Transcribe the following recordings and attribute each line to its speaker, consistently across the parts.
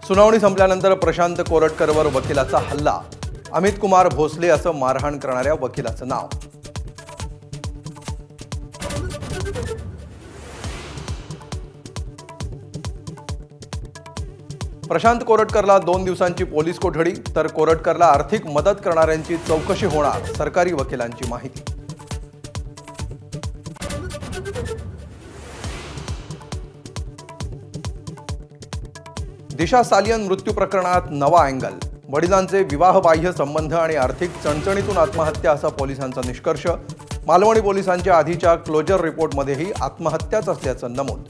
Speaker 1: सुनावणी संपल्यानंतर प्रशांत कोरटकरवर वकिलाचा हल्ला. अमित कुमार भोसले असं मारहाण करणाऱ्या वकिलाचं नाव. प्रशांत कोरटकरला 2 दिवसांची पोलीस कोठडी, तर कोरटकरला आर्थिक मदत करणाऱ्यांची चौकशी होणार, सरकारी वकिलांची माहिती. दिशा सालियन मृत्यू प्रकरणात नवा अँगल. वडिलांचे विवाहबाह्य संबंध आणि आर्थिक चणचणीतून आत्महत्या असा पोलिसांचा निष्कर्ष. मालवणी पोलिसांच्या आधीच्या क्लोजर रिपोर्टमध्येही आत्महत्याच असल्याचं नमूद.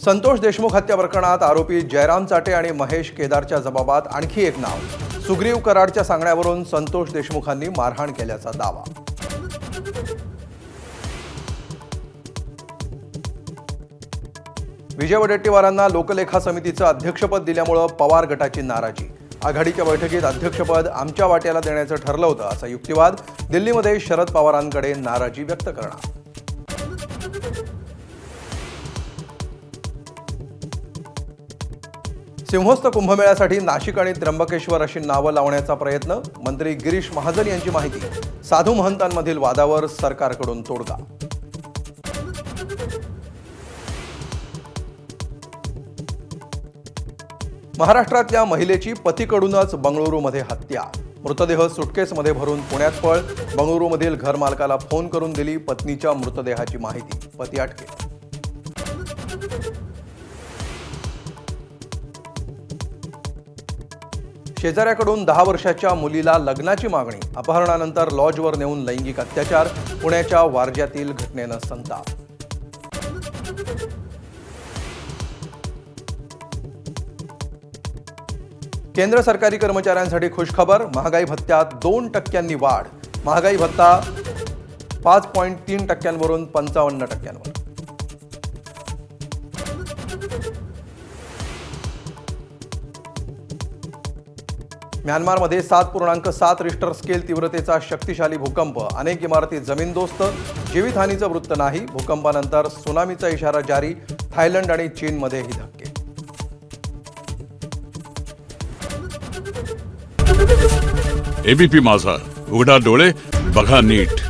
Speaker 1: संतोष देशमुख हत्या प्रकरणात आरोपी जयराम चाटे आणि महेश केदारच्या जबाबात आणखी एक नाव. सुग्रीव कराडच्या सांगण्यावरून संतोष देशमुखांनी मारहाण केल्याचा दावा. विजय वडेट्टीवारांना लोकलेखा समितीचं अध्यक्षपद दिल्यामुळे पवार गटाची नाराजी. आघाडीच्या बैठकीत अध्यक्षपद आमच्या वाट्याला देण्याचं ठरलं होतं असा युक्तिवाद. दिल्लीमध्ये शरद पवारांकडे नाराजी व्यक्त करणार. सिंहस्थ कुंभमेळ्यासाठी नाशिक आणि त्र्यंबकेश्वर अशी नावं लावण्याचा प्रयत्न. मंत्री गिरीश महाजन यांची माहिती. साधू महंतांमधील वादावर सरकारकडून तोडगा. महाराष्ट्रातल्या महिलेची पतीकडूनच बंगळुरूमध्ये हत्या. मृतदेह सुटकेसमध्ये भरून पुण्यात पळ. बंगळुरूमधील घरमालकाला फोन करून दिली पत्नीच्या मृतदेहाची माहिती. पती अटकेत. शेजाऱ्याकडून 10 वर्षाच्या मुलीला लग्नाची मागणी. अपहरणानंतर लॉजवर नेऊन लैंगिक अत्याचार. पुण्याच्या वारज्यातील घटनेनं संताप. केंद्र सरकारी कर्मचाऱ्यांसाठी खुशखबर. महागाई भत्त्यात 2% वाढ. महागाई भत्ता 5.3% वरून 55%. म्यानमारमध्ये 7.7 रिश्टर स्केल तीव्रतेचा शक्तिशाली भूकंप. अनेक इमारती जमीनदोस्त. जीवितहानीचं वृत्त नाही. भूकंपानंतर सुनामीचा इशारा जारी. थायलंड आणि चीनमध्येही धक्के.
Speaker 2: एबीपी माझा, उघडा डोळे बघा नीट.